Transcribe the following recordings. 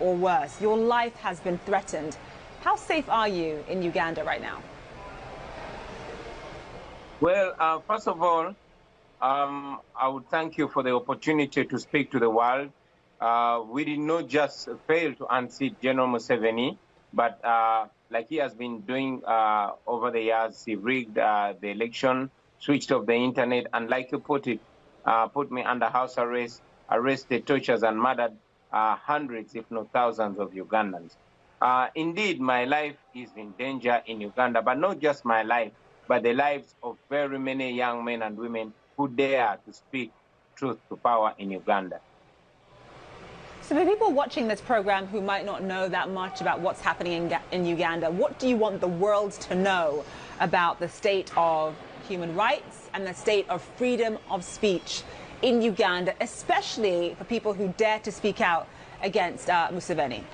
or worse. Your life has been threatened. How safe are you in Uganda right now? Well, first of all, I would thank you for the opportunity to speak to the world. We did not just fail to unseat General Museveni, but like he has been doing over the years, he rigged the election, switched off the internet, and like you put it, put me under house arrest, arrested, tortured, and murdered hundreds, if not thousands, of Ugandans. Indeed, my life is in danger in Uganda, but not just my life, but the lives of very many young men and women who dare to speak truth to power in Uganda. So for people watching this program who might not know that much about what's happening in Uganda, what do you want the world to know about the state of human rights and the state of freedom of speech in Uganda, especially for people who dare to speak out against Museveni?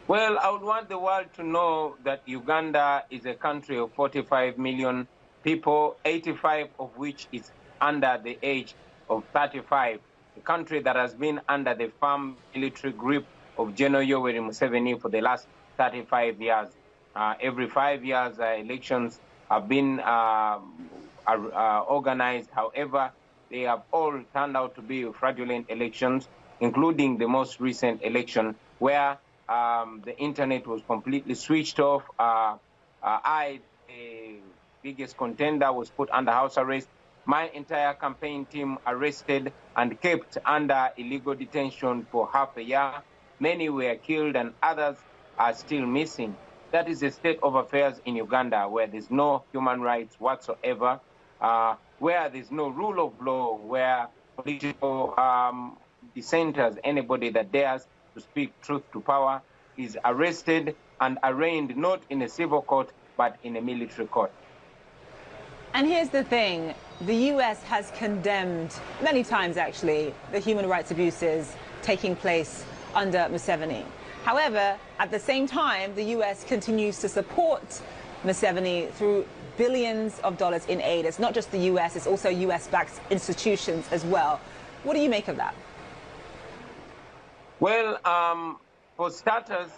Well, I would want the world to know that Uganda is a country of 45 million people, 85 of which is under the age of 35. A country that has been under the firm military grip of General Yoweri Museveni for the last 35 years. Every 5 years, elections have been organized. However, they have all turned out to be fraudulent elections, including the most recent election where the internet was completely switched off. The biggest contender, was put under house arrest. My entire campaign team arrested and kept under illegal detention for half a year. Many were killed and others are still missing. That is the state of affairs in Uganda, where there's no human rights whatsoever, where there's no rule of law, where political dissenters, anybody that dares to speak truth to power, is arrested and arraigned not in a civil court, but in a military court. And here's the thing. The U.S. has condemned, many times actually, the human rights abuses taking place under Museveni. However, at the same time, the U.S. continues to support Museveni through billions of dollars in aid. It's not just the U.S., it's also U.S.-backed institutions as well. What do you make of that? Well, for starters,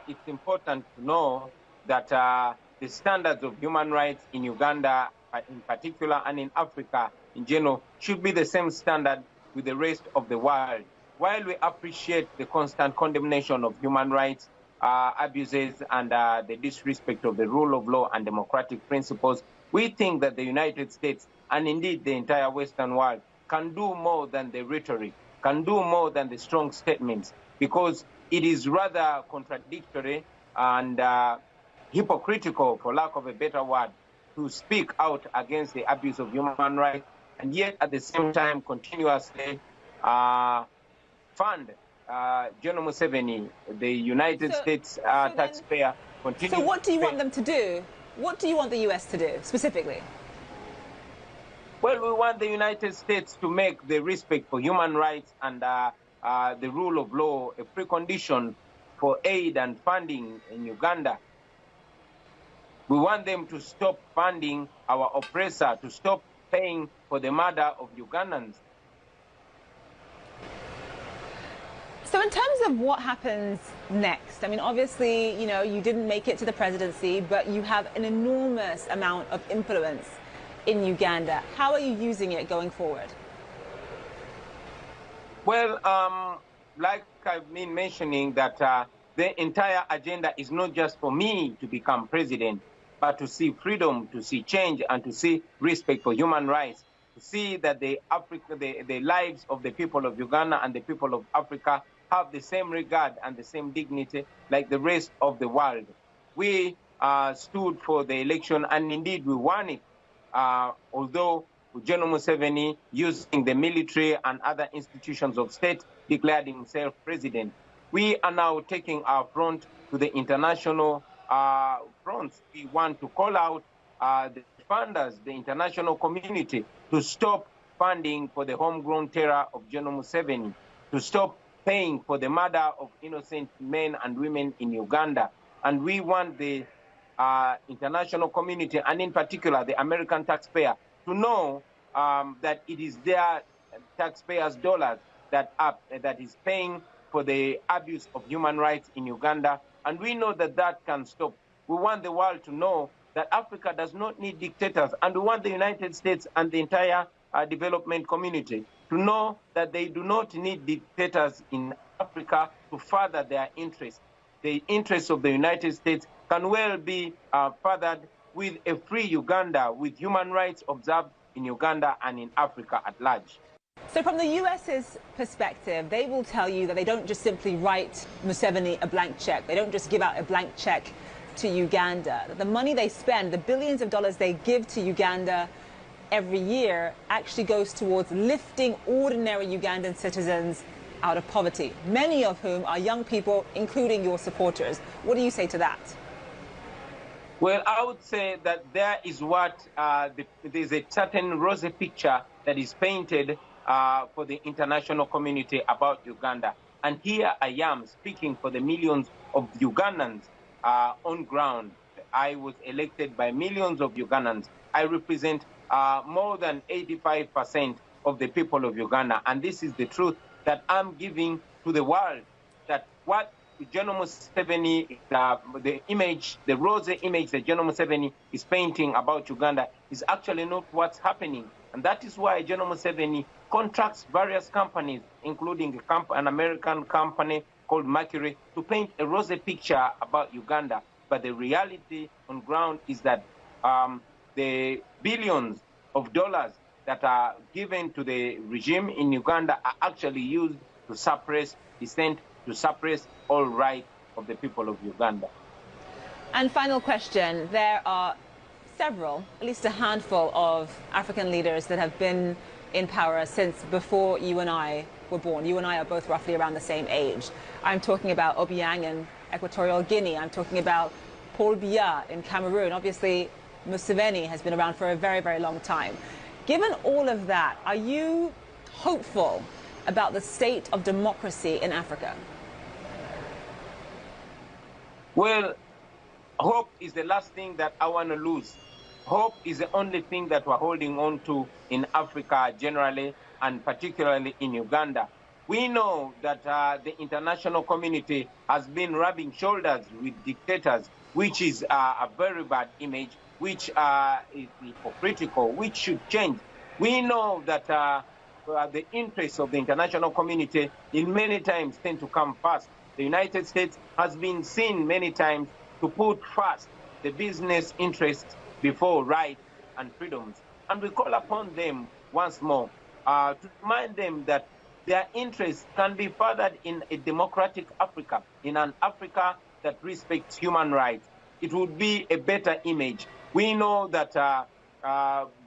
it's important to know that the standards of human rights in Uganda in particular and in Africa in general should be the same standard with the rest of the world. While we appreciate the constant condemnation of human rights abuses and the disrespect of the rule of law and democratic principles, we think that the United States and indeed the entire Western world can do more than the rhetoric, can do more than the strong statements, because it is rather contradictory and hypocritical, for lack of a better word, to speak out against the abuse of human rights and yet at the same time continuously fund General Museveni, the United States taxpayer. So what do you want them to do? What do you want the U.S. to do specifically? Well, we want the United States to make the respect for human rights and the rule of law a precondition for aid and funding in Uganda. We want them to stop funding our oppressor, to stop paying for the murder of Ugandans. So in terms of what happens next, I mean, obviously, you know, you didn't make it to the presidency, but you have an enormous amount of influence in Uganda. How are you using it going forward? Well, like I've been mentioning, that the entire agenda is not just for me to become president, but to see freedom, to see change, and to see respect for human rights, to see that the lives of the people of Uganda and the people of Africa have the same regard and the same dignity like the rest of the world. We stood for the election, and indeed we won it, although General Museveni, using the military and other institutions of state, declared himself president. We are now taking our front to the international fronts. We want to call out the funders, the international community, to stop funding for the homegrown terror of General Museveni, to stop paying for the murder of innocent men and women in Uganda. And we want the international community, and in particular the American taxpayer, to know that it is their taxpayers' dollars that is paying for the abuse of human rights in Uganda, and we know that that can stop. We want the world to know that Africa does not need dictators, and we want the United States and the entire development community to know that they do not need dictators in Africa to further their interests. The interests of the United States can well be furthered with a free Uganda, with human rights observed in Uganda and in Africa at large. So from the US's perspective, they will tell you that they don't just simply write Museveni a blank check. They don't just give out a blank check to Uganda. The money they spend, the billions of dollars they give to Uganda every year actually goes towards lifting ordinary Ugandan citizens out of poverty, many of whom are young people, including your supporters. What do you say to that? Well, I would say that there is there's a certain rosy picture that is painted for the international community about Uganda. And here I am speaking for the millions of Ugandans on ground. I was elected by millions of Ugandans. I represent more than 85% of the people of Uganda. And this is the truth that I'm giving to the world, that what General Museveni, the rosy image that General Museveni is painting about Uganda is actually not what's happening. And that is why General Museveni contracts various companies, including an American company called Mercury, to paint a rosy picture about Uganda. But the reality on ground is that the billions of dollars that are given to the regime in Uganda are actually used to suppress dissent, to suppress all rights of the people of Uganda. And final question, there are several, at least a handful of African leaders that have been in power since before you and I were born. You and I are both roughly around the same age. I'm talking about Obiang in Equatorial Guinea. I'm talking about Paul Biya in Cameroon. Obviously, Museveni has been around for a very, very long time. Given all of that, are you hopeful about the state of democracy in Africa? Well, hope is the last thing that I want to lose. Hope is the only thing that we're holding on to in Africa generally, and particularly in Uganda. We know that the international community has been rubbing shoulders with dictators, which is a very bad image, which is hypocritical, which should change. We know that the interests of the international community in many times tend to come first. The United States has been seen many times to put first the business interests before rights and freedoms. And we call upon them once more to remind them that their interests can be furthered in a democratic Africa, in an Africa that respects human rights. It would be a better image. We know that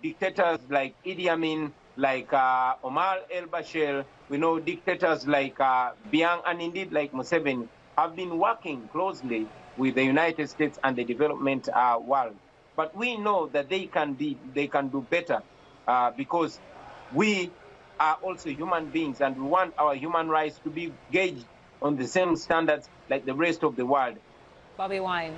dictators like Idi Amin, like Omar el-Bashir, we know dictators like Biang, and indeed like Museveni, have been working closely with the United States and the development world. But we know that they can do better because we are also human beings, and we want our human rights to be gauged on the same standards like the rest of the world. Bobiwine.